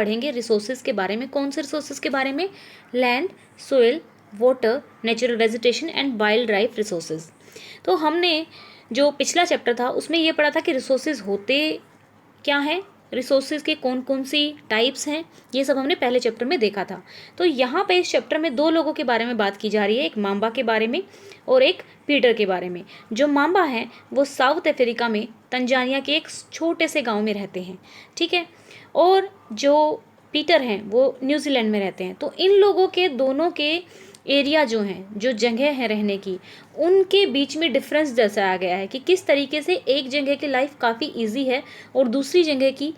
पढ़ेंगे रिसोर्सेज के बारे में। कौन से रिसोर्सेज के बारे में? Land, soil, water, natural vegetation and wild life resources. तो हमने जो पिछला चैप्टर था उसमें ये पढ़ा था कि रिसोर्सेज होते क्या हैं, रिसोर्सेज के कौन कौन सी टाइप्स हैं, ये सब हमने पहले चैप्टर में देखा था। तो यहाँ पे इस चैप्टर में दो लोगों के बारे में बात की जा रही है, एक माम्बा के बारे में और एक पीटर के बारे में। जो माम्बा हैं वो साउथ अफ्रीका में तंजानिया के एक छोटे से गांव में रहते हैं, ठीक है, और जो पीटर हैं वो न्यूजीलैंड में रहते हैं। तो इन लोगों के दोनों के एरिया जो हैं, जो जगह है रहने की, उनके बीच में डिफरेंस दर्शाया गया है कि किस तरीके से एक जगह की लाइफ काफ़ी इजी है और दूसरी जगह की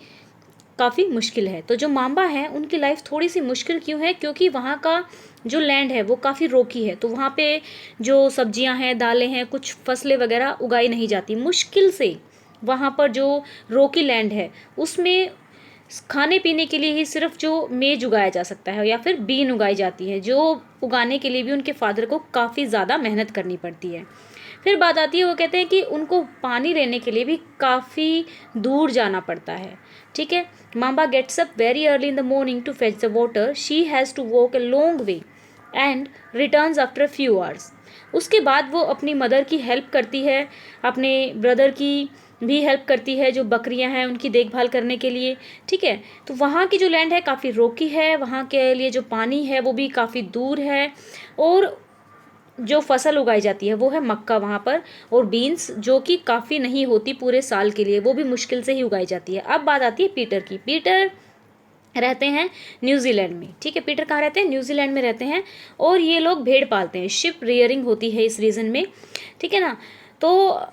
काफ़ी मुश्किल है। तो जो माम्बा है उनकी लाइफ थोड़ी सी मुश्किल क्यों है? क्योंकि वहाँ का जो लैंड है वो काफ़ी रोकी है, तो वहाँ पे जो सब्जियाँ हैं, दालें हैं, कुछ फसलें वगैरह उगाई नहीं जाती, मुश्किल से वहाँ पर जो रोकी लैंड है उसमें खाने पीने के लिए ही सिर्फ जो मेज उगाया जा सकता है या फिर बीन उगाई जाती है, जो उगाने के लिए भी उनके फादर को काफ़ी ज़्यादा मेहनत करनी पड़ती है। फिर बात आती है, वो कहते हैं कि उनको पानी लेने के लिए भी काफ़ी दूर जाना पड़ता है, ठीक है। Mamba gets up very early in the morning to fetch the water, she has to walk a long way and returns after a few hours. उसके बाद वो अपनी मदर की हेल्प करती है, अपने ब्रदर की भी हेल्प करती है, जो बकरियां हैं उनकी देखभाल करने के लिए, ठीक है। तो वहाँ की जो लैंड है काफ़ी रोकी है, वहाँ के लिए जो पानी है वो भी काफ़ी दूर है, और जो फसल उगाई जाती है वो है मक्का वहाँ पर, और बीन्स जो कि काफ़ी नहीं होती पूरे साल के लिए, वो भी मुश्किल से ही उगाई जाती है। अब बात आती है पीटर की। पीटर रहते हैं न्यूजीलैंड में, ठीक है। पीटर कहाँ रहते हैं? न्यूजीलैंड में रहते हैं, और ये लोग भेड़ पालते हैं, शिप रियरिंग होती है इस रीजन में, ठीक है ना। तो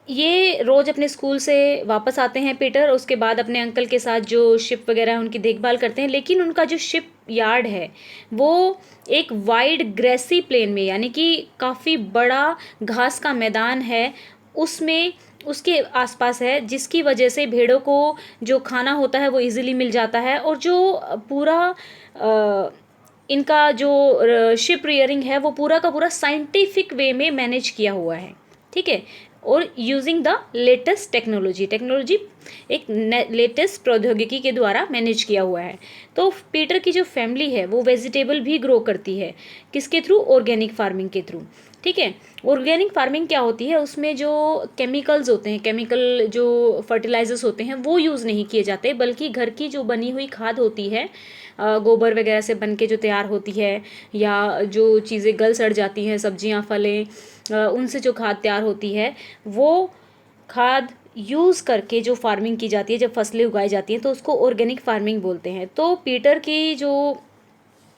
ये रोज़ अपने स्कूल से वापस आते हैं पीटर, उसके बाद अपने अंकल के साथ जो शिप वगैरह है उनकी देखभाल करते हैं, लेकिन उनका जो शिप यार्ड है वो एक वाइड ग्रेसी प्लेन में, यानी कि काफ़ी बड़ा घास का मैदान है उसमें, उसके आसपास है, जिसकी वजह से भेड़ों को जो खाना होता है वो इजीली मिल जाता है, और जो पूरा इनका जो शिप रियरिंग है वो पूरा का पूरा साइंटिफिक वे में मैनेज किया हुआ है, ठीक है, और यूजिंग द लेटेस्ट टेक्नोलॉजी एक लेटेस्ट प्रौद्योगिकी के द्वारा मैनेज किया हुआ है। तो पीटर की जो फैमिली है वो वेजिटेबल भी ग्रो करती है, किसके थ्रू? ऑर्गेनिक फार्मिंग के थ्रू, ठीक है। ऑर्गेनिक फार्मिंग क्या होती है? उसमें जो केमिकल्स होते हैं, केमिकल जो फर्टिलाइजर्स होते हैं वो यूज़ नहीं किए जाते, बल्कि घर की जो बनी हुई खाद होती है, गोबर वगैरह से बन के जो तैयार होती है, या जो चीज़ें गल सड़ जाती हैं, सब्जियां फलें, उनसे जो खाद तैयार होती है, वो खाद यूज़ करके जो फार्मिंग की जाती है, जब फसलें उगाई जाती हैं तो उसको ऑर्गेनिक फार्मिंग बोलते हैं। तो पीटर की जो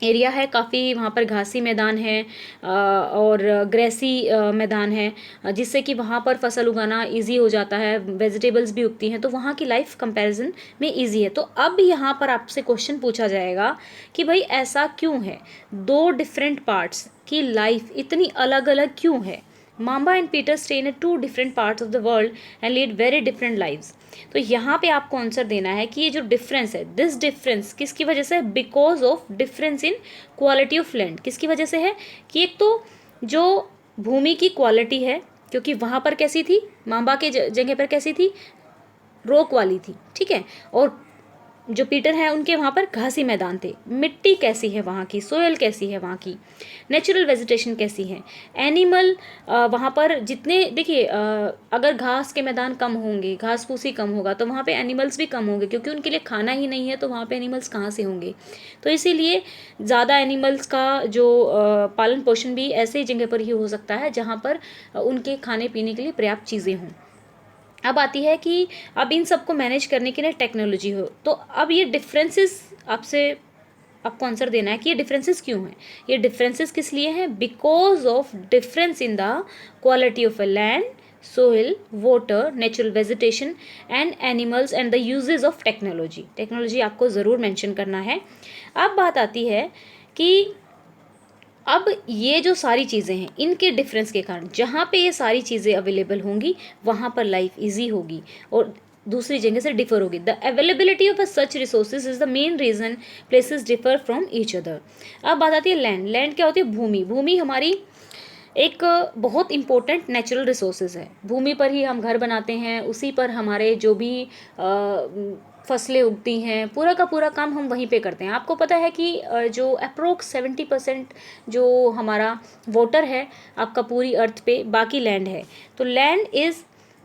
एरिया है काफ़ी, वहाँ पर घासी मैदान है और ग्रेसी मैदान है, जिससे कि वहाँ पर फसल उगाना इजी हो जाता है, वेजिटेबल्स भी उगती हैं, तो वहाँ की लाइफ कंपैरिजन में इजी है। तो अब यहाँ पर आपसे क्वेश्चन पूछा जाएगा कि भाई ऐसा क्यों है, दो डिफरेंट पार्ट्स की लाइफ इतनी अलग अलग क्यों है? Mamba and Peter stay in two different parts of the world and lead very different lives. तो यहाँ पे आपको आंसर देना है कि ये जो डिफरेंस है, दिस डिफरेंस किसकी वजह से? Because of difference in quality of land. किसकी वजह से है? कि एक तो जो भूमि की क्वालिटी है, क्योंकि वहाँ पर कैसी थी, माम्बा के जगह पर कैसी थी? रोक वाली थी, ठीक है, और जो पीटर है उनके वहाँ पर घासी मैदान थे। मिट्टी कैसी है वहाँ की, सोयल कैसी है वहाँ की, नेचुरल वेजिटेशन कैसी है, एनिमल वहाँ पर जितने, देखिए अगर घास के मैदान कम होंगे, घास फूसी कम होगा, तो वहाँ पे एनिमल्स भी कम होंगे, क्योंकि उनके लिए खाना ही नहीं है, तो वहाँ पे एनिमल्स कहाँ से होंगे? तो इसीलिए ज़्यादा एनिमल्स का जो पालन पोषण भी ऐसे जगह पर ही हो सकता है जहाँ पर उनके खाने पीने के लिए पर्याप्त चीज़ें हों। अब आती है कि अब इन सबको मैनेज करने के लिए टेक्नोलॉजी हो। तो अब ये डिफरेंसेस आपको आंसर देना है कि ये डिफरेंसेस क्यों हैं? ये डिफरेंसेस किस लिए हैं? Because of difference in the quality of a land, soil, water, natural vegetation and animals and the uses of technology आपको ज़रूर मेंशन करना है। अब बात आती है कि अब ये जो सारी चीज़ें हैं, इनके डिफरेंस के कारण जहाँ पे ये सारी चीज़ें अवेलेबल होंगी वहाँ पर लाइफ इजी होगी और दूसरी जगह से डिफर होगी। The availability of such resources is the main reason places differ from each other. अब बात आती है लैंड क्या होती है? भूमि हमारी एक बहुत इंपॉर्टेंट नेचुरल रिसोर्सेज है। भूमि पर ही हम घर बनाते हैं, उसी पर हमारे जो भी फसलें उगती हैं, पूरा का पूरा काम हम वहीं पे करते हैं। आपको पता है कि जो अप्रोक्स 70% जो हमारा वाटर है आपका पूरी अर्थ पे, बाकी लैंड है। तो land is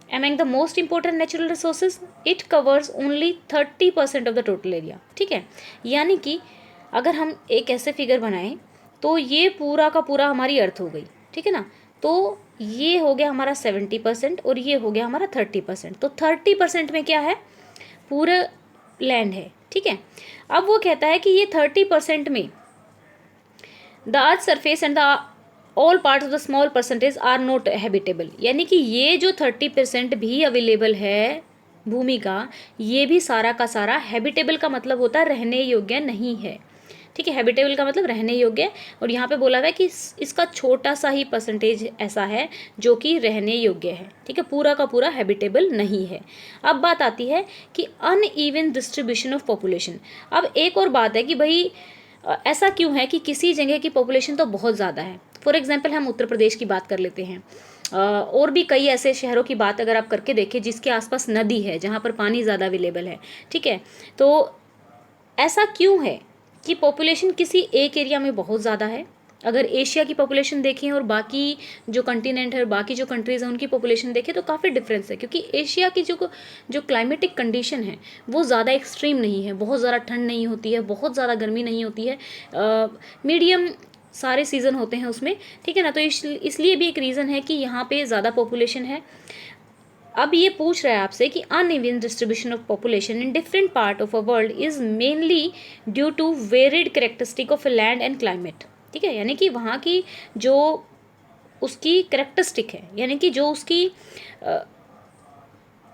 among the most important natural resources, it covers only 30% of the total area। ठीक है, यानी कि अगर हम एक ऐसे फिगर बनाएं तो ये पूरा का पूरा हमारी अर्थ हो गई, ठीक है ना। तो ये हो गया हमारा 70% और ये हो गया हमारा 30%। तो 30% में क्या है, पूरा लैंड है, ठीक है। अब वो कहता है कि ये 30% में the earth surface and the all part of the small percentage are not habitable, यानी कि ये जो 30% भी अवेलेबल है भूमि का, ये भी सारा का सारा हैबिटेबल का मतलब होता है रहने योग्य नहीं है, ठीक है। हैबिटेबल का मतलब रहने योग्य, और यहाँ पे बोला हुआ है कि इसका छोटा सा ही परसेंटेज ऐसा है जो कि रहने योग्य है, ठीक है, पूरा का पूरा हैबिटेबल नहीं है। अब बात आती है कि अनइवन डिस्ट्रीब्यूशन ऑफ पॉपुलेशन। अब एक और बात है कि भाई ऐसा क्यों है कि किसी जगह की पॉपुलेशन तो बहुत ज़्यादा है। फॉर एग्जांपल हम उत्तर प्रदेश की बात कर लेते हैं, और भी कई ऐसे शहरों की बात अगर आप करके देखें जिसके आसपास नदी है, जहाँ पर पानी ज़्यादा अवेलेबल है, ठीक है। तो ऐसा क्यों है कि पॉपुलेशन किसी एक एरिया में बहुत ज़्यादा है। अगर एशिया की पॉपुलेशन देखें और बाकी जो कंटिनेंट है और बाकी जो कंट्रीज़ हैं उनकी पॉपुलेशन देखें तो काफ़ी डिफरेंस है, क्योंकि एशिया की जो क्लाइमेटिक कंडीशन है वो ज़्यादा एक्सट्रीम नहीं है, बहुत ज़्यादा ठंड नहीं होती है, बहुत ज़्यादा गर्मी नहीं होती है, मीडियम सारे सीज़न होते हैं उसमें, ठीक है ना। तो इसलिए भी एक रीज़न है कि यहाँ पे ज़्यादा पॉपुलेशन है। अब ये पूछ रहा है आपसे कि uneven distribution of population in different part of a world is mainly due to varied characteristic of land and climate, ठीक है। यानी कि वहाँ की जो उसकी करेक्टरिस्टिक है, यानी कि जो उसकी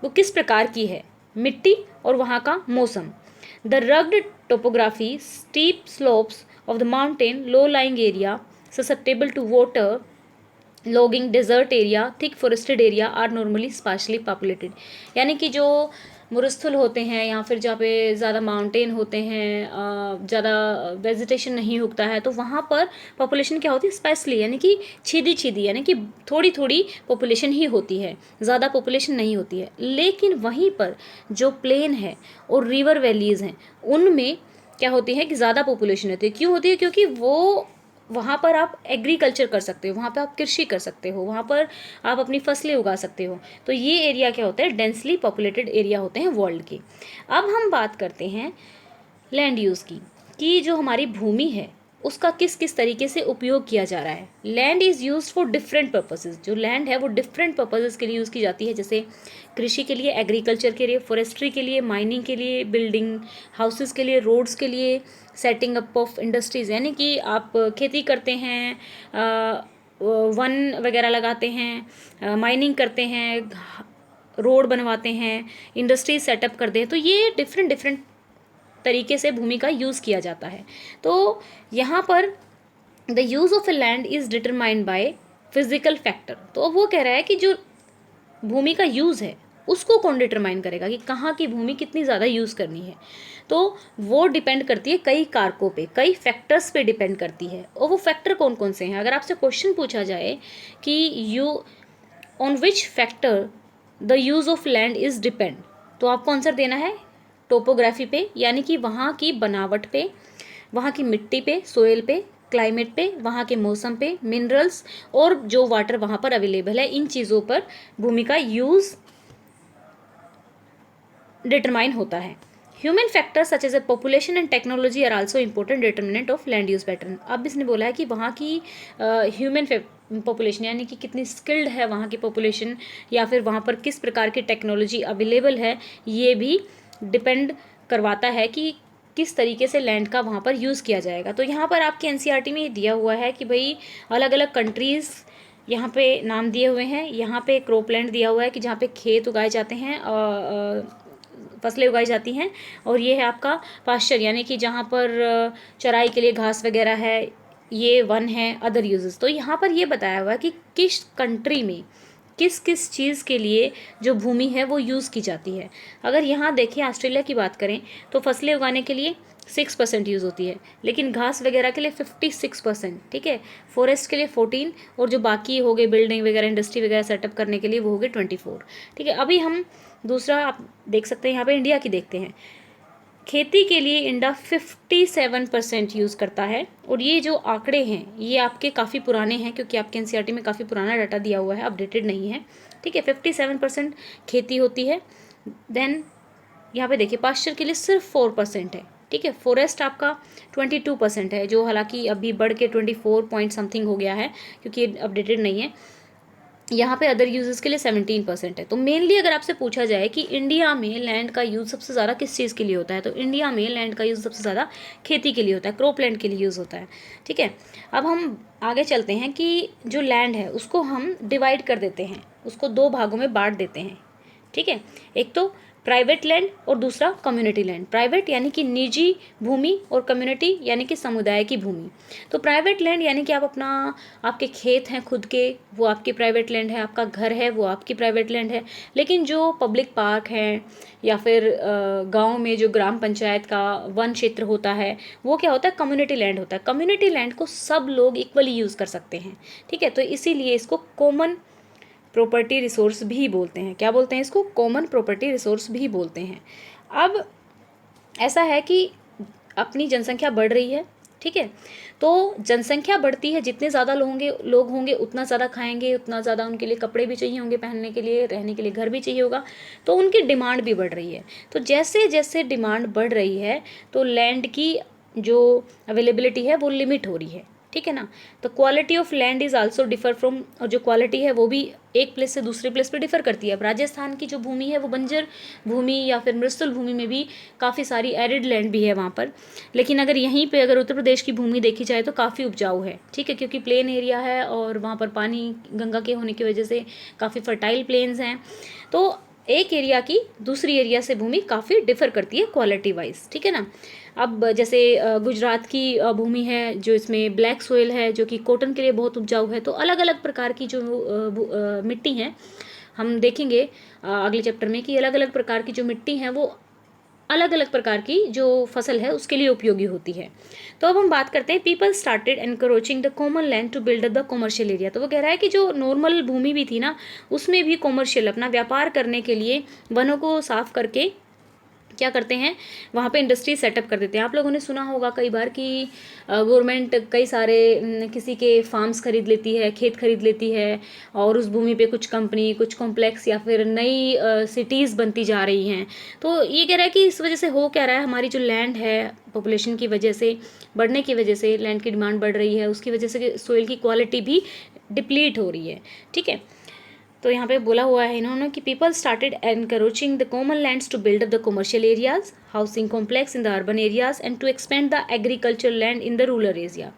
वो किस प्रकार की है, मिट्टी और वहाँ का मौसम। The rugged topography, steep slopes of the mountain, low-lying area susceptible to water logging, desert area, thick forested area are normally sparsely populated। यानी कि जो मुरस्थल होते हैं या फिर जहाँ पे ज़्यादा माउंटेन होते हैं, ज़्यादा वेजिटेशन नहीं उगता है, तो वहाँ पर पॉपुलेशन क्या होती है, स्पेशली, यानी कि छीदी छीदी, यानी कि थोड़ी थोड़ी पॉपुलेशन ही होती है, ज़्यादा पॉपुलेशन नहीं होती है। लेकिन वहीं पर जो प्लेन है और रिवर वैलीज़ हैं उनमें क्या होती है कि ज़्यादा पॉपुलेशन होती है। क्यों होती है, क्योंकि वो वहाँ पर आप एग्रीकल्चर कर सकते हो, वहाँ पर आप कृषि कर सकते हो, वहाँ पर आप अपनी फसलें उगा सकते हो। तो ये एरिया क्या होता है, डेंसली पॉपुलेटेड एरिया होते हैं वर्ल्ड के। अब हम बात करते हैं लैंड यूज़ की, कि जो हमारी भूमि है उसका किस किस तरीके से उपयोग किया जा रहा है। Land is use for different purposes. जो लैंड है वो डिफरेंट पर्पसेस के लिए यूज़ की जाती है, जैसे कृषि के लिए, एग्रीकल्चर के लिए, फॉरेस्ट्री के लिए, माइनिंग के लिए, बिल्डिंग हाउसेस के लिए, रोड्स के लिए, सेटिंग अप ऑफ इंडस्ट्रीज़, यानी कि आप खेती करते हैं, वन वगैरह लगाते हैं, माइनिंग करते हैं, रोड बनवाते हैं, इंडस्ट्रीज सेटअप करते हैं। तो ये डिफरेंट डिफरेंट तरीके से भूमि का यूज़ किया जाता है। तो यहाँ पर the use of a land is determined by physical factor. तो वो कह रहा है कि जो भूमि का यूज़ है उसको कौन डिटरमाइन करेगा कि कहाँ की भूमि कितनी ज़्यादा यूज़ करनी है। तो वो डिपेंड करती है कई कारकों पे, कई फैक्टर्स पे डिपेंड करती है। और वो फैक्टर कौन कौन से हैं, अगर आपसे क्वेश्चन पूछा जाए कि you on which factor the use of land is depend, तो आपको आंसर देना है टोपोग्राफी पे, यानी कि वहाँ की बनावट पे, वहाँ की मिट्टी पे, सोयल पे, क्लाइमेट पे, वहाँ के मौसम पे, मिनरल्स और जो वाटर वहाँ पर अवेलेबल है, इन चीज़ों पर भूमि का यूज़ डिटरमाइन होता है। Human factors such as a population and technology are also important determinant of land use pattern. अब इसने बोला है कि वहाँ की ह्यूमन पॉपुलेशन, यानी कि कितनी स्किल्ड है वहाँ की पॉपुलेशन, या फिर वहाँ पर किस प्रकार की टेक्नोलॉजी अवेलेबल है, ये भी डिपेंड करवाता है कि किस तरीके से लैंड का वहाँ पर यूज़ किया जाएगा। तो यहाँ पर आपके एनसीईआरटी में दिया हुआ है कि भाई अलग अलग कंट्रीज़ यहाँ पे नाम दिए हुए हैं। यहाँ पे क्रोपलैंड दिया हुआ है कि जहाँ पे खेत उगाए जाते हैं, फसलें उगाई जाती हैं, और ये है आपका पास्चर, यानी कि जहाँ पर चराई के लिए घास वगैरह है, ये वन है अदर यूजेस। तो यहाँ पर ये बताया हुआ है कि किस कंट्री में किस किस चीज़ के लिए जो भूमि है वो यूज़ की जाती है। अगर यहाँ देखें ऑस्ट्रेलिया की बात करें तो फसलें उगाने के लिए 6% यूज़ होती है, लेकिन घास वगैरह के लिए 56%, ठीक है, फॉरेस्ट के लिए 14, और जो बाकी हो गए बिल्डिंग वगैरह, इंडस्ट्री वगैरह सेटअप करने के लिए वो हो गए 24, ठीक है। अभी हम दूसरा आप देख सकते हैं, यहाँ पे इंडिया की देखते हैं। खेती के लिए इंडिया 57% यूज़ करता है। और ये जो आंकड़े हैं ये आपके काफ़ी पुराने हैं, क्योंकि आपके एनसीईआरटी में काफ़ी पुराना डाटा दिया हुआ है, अपडेटेड नहीं है, ठीक है। 57% खेती होती है। देन यहाँ पे देखिए पास्चर के लिए सिर्फ 4% है, ठीक है। फॉरेस्ट आपका 22% है, जो हालांकि अभी बढ़ के 24 पॉइंट समथिंग हो गया है, क्योंकि ये अपडेटेड नहीं है। यहाँ पे अदर यूजेस के लिए 17% है। तो मेनली अगर आपसे पूछा जाए कि इंडिया में लैंड का यूज़ सबसे ज़्यादा किस चीज़ के लिए होता है, तो इंडिया में लैंड का यूज़ सबसे ज़्यादा खेती के लिए होता है, क्रॉप लैंड के लिए यूज़ होता है, ठीक है। अब हम आगे चलते हैं कि जो लैंड है उसको हम डिवाइड कर देते हैं, उसको दो भागों में बांट देते हैं, ठीक है। एक तो प्राइवेट लैंड और दूसरा कम्युनिटी लैंड। प्राइवेट यानी कि निजी भूमि और कम्युनिटी यानी कि समुदाय की भूमि। तो प्राइवेट लैंड यानी कि आप अपना, आपके खेत हैं खुद के, वो आपकी प्राइवेट लैंड है, आपका घर है वो आपकी प्राइवेट लैंड है। लेकिन जो पब्लिक पार्क हैं या फिर गांव में जो ग्राम पंचायत का वन क्षेत्र होता है, वो क्या होता है, कम्युनिटी लैंड होता है। कम्युनिटी लैंड को सब लोग इक्वली यूज़ कर सकते हैं, ठीक है। तो इसीलिए इसको कॉमन प्रॉपर्टी रिसोर्स भी बोलते हैं। क्या बोलते हैं इसको, कॉमन प्रॉपर्टी रिसोर्स भी बोलते हैं। अब ऐसा है कि अपनी जनसंख्या बढ़ रही है, ठीक है। तो जनसंख्या बढ़ती है, जितने ज़्यादा लोग होंगे उतना ज़्यादा खाएंगे, उतना ज़्यादा उनके लिए कपड़े भी चाहिए होंगे पहनने के लिए, रहने के लिए घर भी चाहिए होगा, तो उनकी डिमांड भी बढ़ रही है। तो जैसे जैसे डिमांड बढ़ रही है तो लैंड की जो अवेलेबिलिटी है वो लिमिट हो रही है, ठीक है ना। तो quality of land is also differ from, और जो क्वालिटी है वो भी एक प्लेस से दूसरे प्लेस पे डिफर करती है। अब राजस्थान की जो भूमि है वो बंजर भूमि या फिर मृस्थल भूमि में भी काफ़ी सारी एरिड लैंड भी है वहाँ पर। लेकिन अगर यहीं पे अगर उत्तर प्रदेश की भूमि देखी जाए तो काफ़ी उपजाऊ है, ठीक है, क्योंकि प्लेन एरिया है और वहाँ पर पानी गंगा के होने की वजह से काफ़ी फर्टाइल प्लेन्स हैं। तो एक एरिया की दूसरी एरिया से भूमि काफ़ी डिफर करती है क्वालिटी वाइज, ठीक है ना। अब जैसे गुजरात की भूमि है जो इसमें ब्लैक सोइल है, जो कि कॉटन के लिए बहुत उपजाऊ है। तो अलग अलग प्रकार की जो मिट्टी हैं हम देखेंगे अगले चैप्टर में कि अलग अलग प्रकार की जो मिट्टी हैं वो अलग अलग प्रकार की जो फसल है उसके लिए उपयोगी होती है। तो अब हम बात करते हैं, people started encroaching the common land to build the commercial area. तो वो कह रहा है कि जो नॉर्मल भूमि भी थी ना, उसमें भी कॉमर्शियल अपना व्यापार करने के लिए वनों को साफ करके क्या करते हैं, वहाँ पे इंडस्ट्री सेटअप कर देते हैं। आप लोगों ने सुना होगा कई बार कि गवर्नमेंट कई सारे किसी के फार्म्स खरीद लेती है, खेत खरीद लेती है, और उस भूमि पे कुछ कंपनी, कुछ कॉम्प्लेक्स या फिर नई सिटीज़ बनती जा रही हैं। तो ये कह रहा है कि इस वजह से हो क्या रहा है, हमारी जो लैंड है पॉपुलेशन की वजह से, बढ़ने की वजह से लैंड की डिमांड बढ़ रही है, उसकी वजह से सोइल की क्वालिटी भी डिप्लीट हो रही है, ठीक है। तो यहाँ पे बोला हुआ है इन्होंने कि people started encroaching the common lands to build up the commercial areas, housing complex in the urban areas and to expand the agriculture land in the rural area.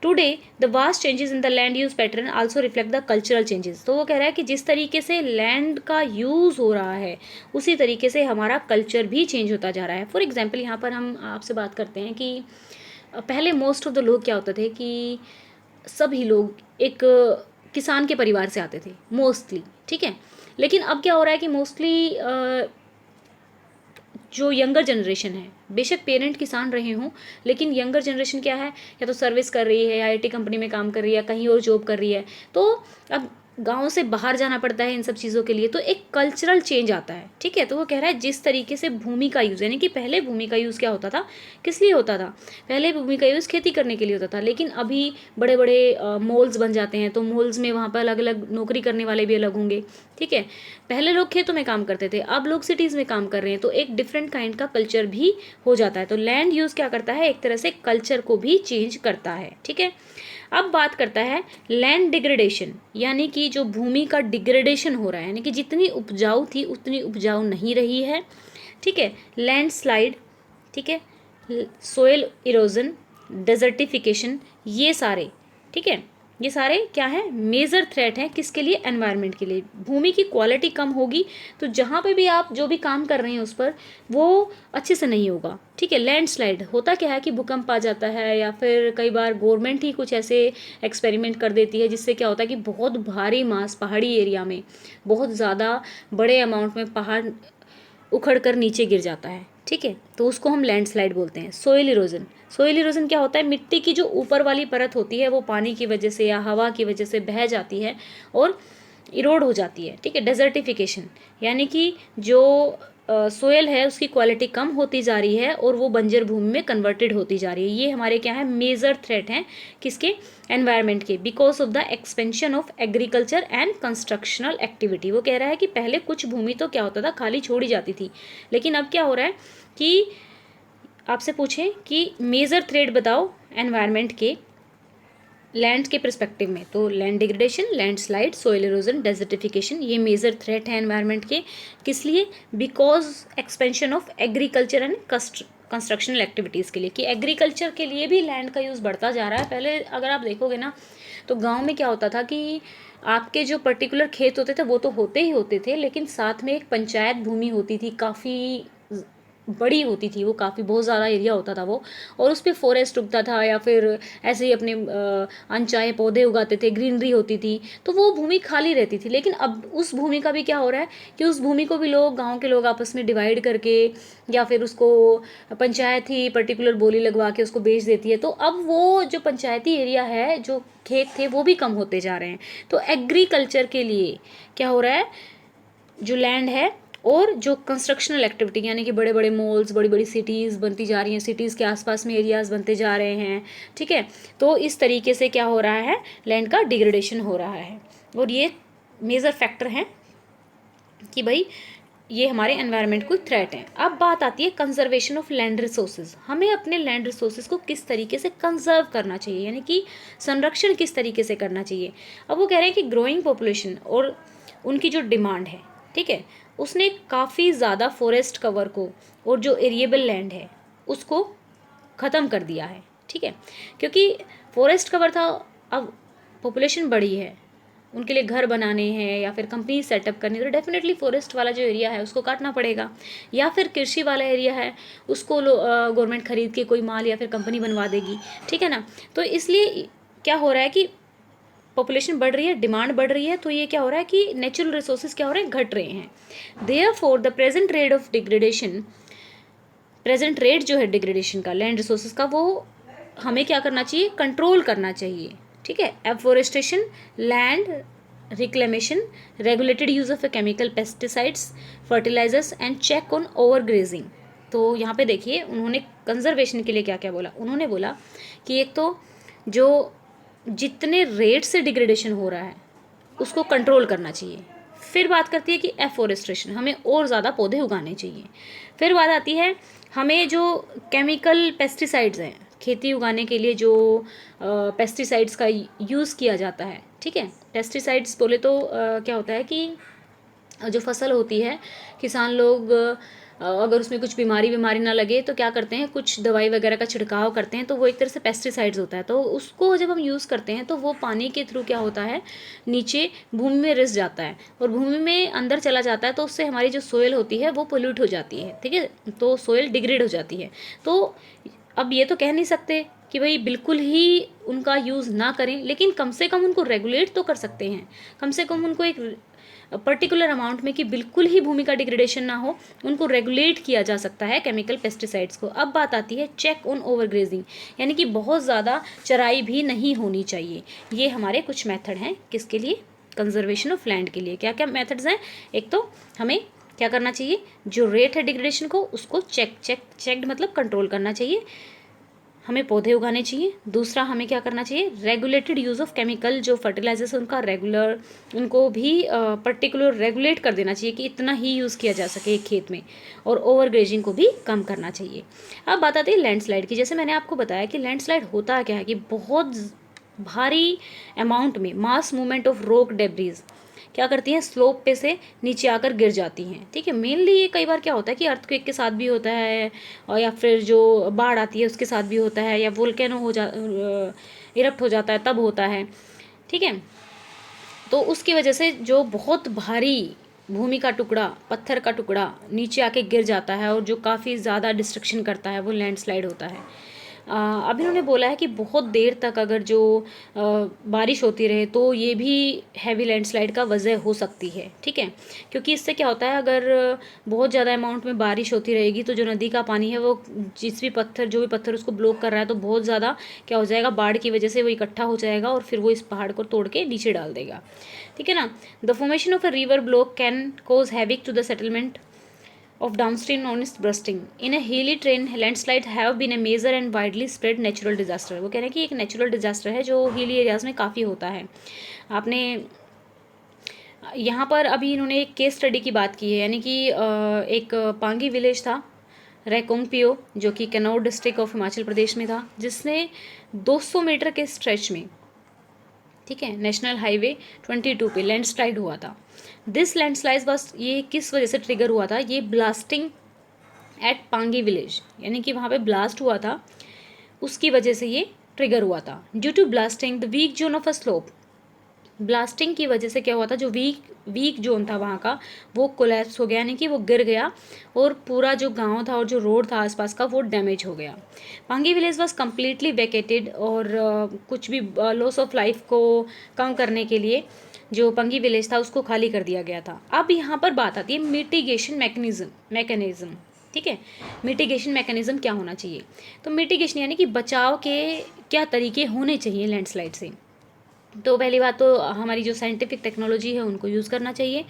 Today the vast changes in the land use pattern also reflect the cultural changes. तो वो कह रहा है कि जिस तरीके से land का यूज़ हो रहा है उसी तरीके से हमारा कल्चर भी चेंज होता जा रहा है। फॉर एग्जाम्पल यहाँ पर हम आपसे बात करते हैं कि पहले मोस्ट ऑफ द लोग क्या होते थे कि सभी लोग एक किसान के परिवार से आते थे मोस्टली, ठीक है। लेकिन अब क्या हो रहा है कि मोस्टली जो यंगर जनरेशन है, बेशक पेरेंट किसान रहे हों, लेकिन यंगर जनरेशन क्या है, या तो सर्विस कर रही है, या आईटी कंपनी में काम कर रही है, या कहीं और जॉब कर रही है। तो अब गाँव से बाहर जाना पड़ता है इन सब चीज़ों के लिए, तो एक कल्चरल चेंज आता है, ठीक है। तो वो कह रहा है जिस तरीके से भूमि का यूज़, यानी कि पहले भूमि का यूज़ क्या होता था, किस लिए होता था, पहले भूमि का यूज़ खेती करने के लिए होता था। लेकिन अभी बड़े बड़े मॉल्स बन जाते हैं, तो मॉल्स में वहाँ पर अलग अलग नौकरी करने वाले भी अलग होंगे, ठीक है। पहले लोग खेतों में काम करते थे, अब लोग सिटीज़ में काम कर रहे हैं, तो एक डिफरेंट काइंड का कल्चर भी हो जाता है। तो लैंड यूज़ क्या करता है, एक तरह से कल्चर को भी चेंज करता है, ठीक है। अब बात करता है लैंड डिग्रेडेशन, यानी कि जो भूमि का डिग्रेडेशन हो रहा है, यानी कि जितनी उपजाऊ थी उतनी उपजाऊ नहीं रही है, ठीक है। लैंडस्लाइड, ठीक है, सोयल इरोजन, डेजर्टिफिकेशन, ये सारे, ठीक है, ये सारे क्या है, मेजर थ्रेट हैं किसके लिए, एनवायरनमेंट के लिए। भूमि की क्वालिटी कम होगी तो जहाँ पे भी आप जो भी काम कर रहे हैं उस पर वो अच्छे से नहीं होगा, ठीक है। लैंडस्लाइड होता क्या है कि भूकंप आ जाता है, या फिर कई बार गवर्नमेंट ही कुछ ऐसे एक्सपेरिमेंट कर देती है जिससे क्या होता है कि बहुत भारी मास पहाड़ी एरिया में बहुत ज़्यादा बड़े अमाउंट में पहाड़ उखड़ कर नीचे गिर जाता है, ठीक है। तो उसको हम लैंडस्लाइड बोलते हैं। सोइल इरोजन, सोइल इरोजन क्या होता है, मिट्टी की जो ऊपर वाली परत होती है वो पानी की वजह से या हवा की वजह से बह जाती है और इरोड हो जाती है, ठीक है। डेजर्टिफिकेशन यानी कि जो सोयल है उसकी क्वालिटी कम होती जा रही है और वो बंजर भूमि में कन्वर्टेड होती जा रही है। ये हमारे क्या है, मेजर थ्रेट हैं किसके, एनवायरनमेंट के, because of the expansion of agriculture and constructional activity. वो कह रहा है कि पहले कुछ भूमि तो क्या होता था, खाली छोड़ी जाती थी, लेकिन अब क्या हो रहा है कि आपसे पूछें कि मेजर थ्रेट बताओ एनवायरनमेंट के लैंड के परस्पेक्टिव में, तो land degradation, landslide, soil erosion, desertification, ये मेजर थ्रेट है एनवायरनमेंट के। किस लिए, because expansion of agriculture and constructional activities के लिए, कि एग्रीकल्चर के लिए भी लैंड का यूज़ बढ़ता जा रहा है। पहले अगर आप देखोगे ना तो गांव में क्या होता था कि आपके जो पर्टिकुलर खेत होते थे वो तो होते ही होते थे, लेकिन साथ में एक पंचायत भूमि होती थी, काफ़ी बड़ी होती थी वो, काफ़ी बहुत ज़्यादा एरिया होता था वो, और उस पर फॉरेस्ट उगता था या फिर ऐसे ही अपने अनचाहे पौधे उगाते थे, ग्रीनरी होती थी, तो वो भूमि खाली रहती थी। लेकिन अब उस भूमि का भी क्या हो रहा है कि उस भूमि को भी लोग, गांव के लोग आपस में डिवाइड करके या फिर उसको पंचायत ही पर्टिकुलर बोली लगवा के उसको बेच देती है। तो अब वो जो पंचायती एरिया है, जो खेत थे, वो भी कम होते जा रहे हैं। तो एग्रीकल्चर के लिए क्या हो रहा है, जो लैंड है और जो कंस्ट्रक्शनल एक्टिविटी, यानी कि बड़े बड़े मॉल्स, बड़ी बड़ी सिटीज़ बनती जा रही हैं, सिटीज़ के आसपास में एरियाज़ बनते जा रहे हैं, ठीक है। तो इस तरीके से क्या हो रहा है, लैंड का डिग्रेडेशन हो रहा है, और ये मेजर फैक्टर हैं कि भाई ये हमारे एनवायरनमेंट को थ्रेट है। अब बात आती है कंजर्वेशन ऑफ लैंड रिसोर्सेज। हमें अपने लैंड रिसोर्सेज को किस तरीके से कंजर्व करना चाहिए, यानी कि संरक्षण किस तरीके से करना चाहिए। अब वो कह रहे हैं कि ग्रोइंग पॉपुलेशन और उनकी जो डिमांड है, ठीक है, उसने काफ़ी ज़्यादा फॉरेस्ट कवर को और जो एरिएबल लैंड है उसको ख़त्म कर दिया है, ठीक है। क्योंकि फॉरेस्ट कवर था, अब पॉपुलेशन बढ़ी है, उनके लिए घर बनाने हैं या फिर कंपनी सेटअप करनी, तो डेफिनेटली फॉरेस्ट वाला जो एरिया है उसको काटना पड़ेगा, या फिर कृषि वाला एरिया है उसको गवर्नमेंट खरीद के कोई माल या फिर कंपनी बनवा देगी, ठीक है ना। तो इसलिए क्या हो रहा है कि पॉपुलेशन बढ़ रही है, डिमांड बढ़ रही है, तो ये क्या हो रहा है कि नेचुरल रिसोर्सेज क्या हो रहे हैं, घट रहे हैं। Therefore the present rate of degradation, present rate जो है डिग्रेडेशन का लैंड रिसोर्सेज का, वो हमें क्या करना चाहिए, कंट्रोल करना चाहिए, ठीक है। Afforestation, land reclamation, regulated use of chemical pesticides, fertilisers and check on over grazing. तो यहाँ पे देखिए उन्होंने कंजर्वेशन के लिए क्या क्या बोला। उन्होंने बोला कि एक तो जो जितने रेट से डिग्रेडेशन हो रहा है उसको कंट्रोल करना चाहिए। फिर बात करती है कि एफोरेस्ट्रेशन, हमें और ज़्यादा पौधे उगाने चाहिए। फिर बात आती है हमें जो केमिकल पेस्टिसाइड्स हैं, खेती उगाने के लिए जो पेस्टिसाइड्स का यूज़ किया जाता है, ठीक है। पेस्टिसाइड्स बोले तो क्या होता है कि जो फसल होती है, किसान लोग अगर उसमें कुछ बीमारी ना लगे तो क्या करते हैं, कुछ दवाई वगैरह का छिड़काव करते हैं, तो वो एक तरह से पेस्टिसाइड्स होता है। तो उसको जब हम यूज़ करते हैं तो वो पानी के थ्रू क्या होता है, नीचे भूमि में रिस जाता है और भूमि में अंदर चला जाता है, तो उससे हमारी जो सोयल होती है वो पोल्यूट हो जाती है, ठीक है, तो सोयल डिग्रेड हो जाती है। तो अब ये तो कह नहीं सकते कि भाई बिल्कुल ही उनका यूज़ ना करें, लेकिन कम से कम उनको रेगुलेट तो कर सकते हैं, कम से कम उनको एक पर्टिकुलर अमाउंट में, कि बिल्कुल ही भूमि का डिग्रेडेशन ना हो, उनको रेगुलेट किया जा सकता है केमिकल पेस्टिसाइड्स को। अब बात आती है चेक ऑन ओवरग्रेजिंग, यानी कि बहुत ज़्यादा चराई भी नहीं होनी चाहिए। ये हमारे कुछ मेथड हैं किसके लिए, कंजर्वेशन ऑफ लैंड के लिए। क्या क्या मेथड्स हैं, एक तो हमें क्या करना चाहिए, जो रेट है डिग्रेडेशन को उसको चेक्ड मतलब कंट्रोल करना चाहिए, हमें पौधे उगाने चाहिए। दूसरा हमें क्या करना चाहिए, रेगुलेटेड यूज़ ऑफ केमिकल, जो फर्टिलाइजर्स उनका रेगुलर, उनको भी पर्टिकुलर रेगुलेट कर देना चाहिए कि इतना ही यूज़ किया जा सके एक खेत में, और ओवर ग्रेजिंग को भी कम करना चाहिए। अब बात आती है लैंडस्लाइड की। जैसे मैंने आपको बताया कि लैंडस्लाइड होता क्या है कि बहुत भारी अमाउंट में mass movement of rock debris क्या करती हैं, स्लोप पे से नीचे आकर गिर जाती हैं, ठीक है। मेनली ये कई बार क्या होता है कि अर्थक्वेक के साथ भी होता है, और या फिर जो बाढ़ आती है उसके साथ भी होता है, या वोल्केनो इरप्ट हो जाता है तब होता है, ठीक है। तो उसकी वजह से जो बहुत भारी भूमि का टुकड़ा, पत्थर का टुकड़ा नीचे आके गिर जाता है और जो काफ़ी ज़्यादा डिस्ट्रक्शन करता है, वो लैंडस्लाइड होता है। अब इन्होंने बोला है कि बहुत देर तक अगर जो बारिश होती रहे तो ये भी हैवी लैंडस्लाइड का वजह हो सकती है, ठीक है। क्योंकि इससे क्या होता है, अगर बहुत ज़्यादा अमाउंट में बारिश होती रहेगी तो जो नदी का पानी है वो जो भी पत्थर उसको ब्लॉक कर रहा है, तो बहुत ज़्यादा क्या हो जाएगा, बाढ़ की वजह से वो इकट्ठा हो जाएगा और फिर वो इस पहाड़ को तोड़ के नीचे डाल देगा, ठीक है ना। The formation of a river block can cause havoc to the settlement of downstream known as bursting. In a hilly terrain, landslides have been a major and widely spread natural disaster. वो कह रहे हैं कि एक natural disaster है जो hilly areas में काफ़ी होता है. आपने यहाँ पर अभी इन्होंने एक केस स्टडी की बात की है, यानी कि एक पांगी विलेज था रैकोंगपियो, जो कि Knorr district of Himachal Pradesh में था, जिसने 200 मीटर के स्ट्रेच में, ठीक है, नेशनल हाईवे 22 पे लैंडस्लाइड हुआ था. दिस लैंडस्लाइड बस ये किस वजह से ट्रिगर हुआ था? ये ब्लास्टिंग एट पांगी विलेज, यानी कि वहाँ पे ब्लास्ट हुआ था, उसकी वजह से ये ट्रिगर हुआ था. Due to blasting the weak zone of a slope, blasting की वजह से क्या हुआ था, जो वीक जोन था वहाँ का वो कोलैप्स हो गया, यानी कि वो गिर गया और पूरा जो गांव था और जो रोड था आसपास का वो डैमेज हो गया. Pangi village was completely vacated और कुछ भी लॉस ऑफ लाइफ को कम करने के लिए जो पंगी विलेज था उसको खाली कर दिया गया था. अब यहाँ पर बात आती है मिटिगेशन मैकेनिज्म. ठीक है, मिटिगेशन मैकेनिज्म क्या होना चाहिए? तो मिटिगेशन यानी कि बचाव के क्या तरीके होने चाहिए लैंडस्लाइड से. तो पहली बात तो हमारी जो साइंटिफिक टेक्नोलॉजी है उनको यूज़ करना चाहिए.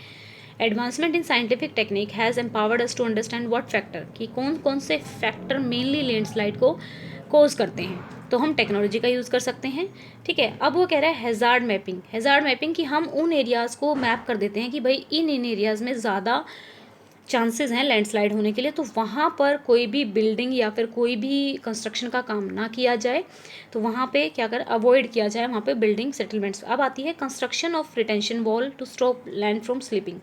Advancement in scientific technique has empowered us to understand what factor, कि कौन कौन से फैक्टर मेनली लैंडस्लाइड को कोज करते हैं, तो हम टेक्नोलॉजी का यूज़ कर सकते हैं. ठीक है, अब वो कह रहा है हैज़ार्ड मैपिंग कि हम उन एरियाज़ को मैप कर देते हैं कि भाई इन एरियाज़ में ज़्यादा चांसेस हैं लैंडस्लाइड होने के लिए, तो वहाँ पर कोई भी बिल्डिंग या फिर कोई भी कंस्ट्रक्शन का काम ना किया जाए, तो वहाँ पे क्या कर अवॉइड किया जाए वहाँ पे बिल्डिंग सेटलमेंट्स. अब आती है construction of retention wall to stop land from slipping.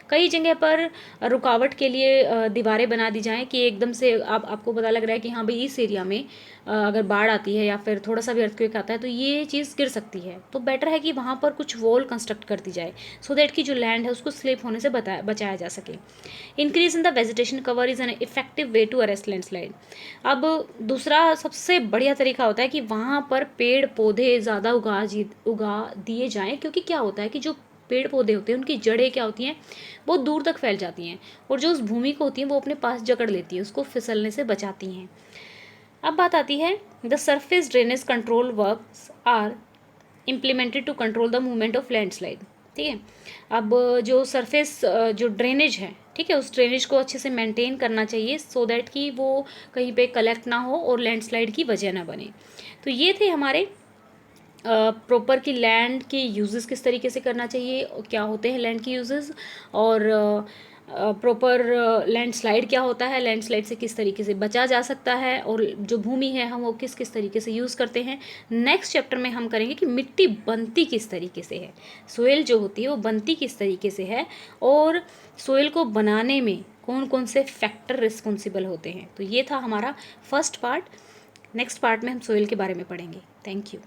कई जगह पर रुकावट के लिए दीवारें बना दी जाएँ कि एकदम से आपको पता लग रहा है कि हाँ भाई इस एरिया में अगर बाढ़ आती है या फिर थोड़ा सा भी अर्थक्वेक आता है तो ये चीज़ गिर सकती है, तो बेटर है कि वहाँ पर कुछ वॉल कंस्ट्रक्ट कर दी जाए सो दैट कि जो लैंड है उसको स्लिप होने से बचाया जा सके. Increase in the vegetation cover is an effective way to arrest landslide. अब दूसरा सबसे बढ़िया तरीका होता है कि वहाँ पर पेड़ पौधे ज़्यादा उगा दिए जाएँ, क्योंकि क्या होता है कि जो पेड़ पौधे होते हैं उनकी जड़ें क्या होती हैं, बहुत दूर तक फैल जाती हैं और जो उस भूमि को होती हैं वो अपने पास जकड़ लेती है, उसको फिसलने से बचाती हैं. अब बात आती है the surface drainage control works are implemented to control the movement of landslide. ठीक है, अब जो सरफेस जो ड्रेनेज है, ठीक है, उस ड्रेनेज को अच्छे से मेंटेन करना चाहिए सो दैट कि वो कहीं पे कलेक्ट ना हो और लैंडस्लाइड की वजह ना बने. तो ये थे हमारे प्रॉपर की लैंड के यूजेस किस तरीके से करना चाहिए, क्या होते हैं लैंड के यूजेस, और प्रॉपर लैंडस्लाइड क्या होता है, लैंडस्लाइड से किस तरीके से बचा जा सकता है, और जो भूमि है हम वो किस किस तरीके से यूज़ करते हैं. नेक्स्ट चैप्टर में हम करेंगे कि मिट्टी बनती किस तरीके से है, सोइल जो होती है वो बनती किस तरीके से है, और सोइल को बनाने में कौन कौन से फैक्टर रिस्पॉन्सिबल होते हैं. तो ये था हमारा फर्स्ट पार्ट. नेक्स्ट पार्ट में हम सोइल के बारे में पढ़ेंगे. Thank you.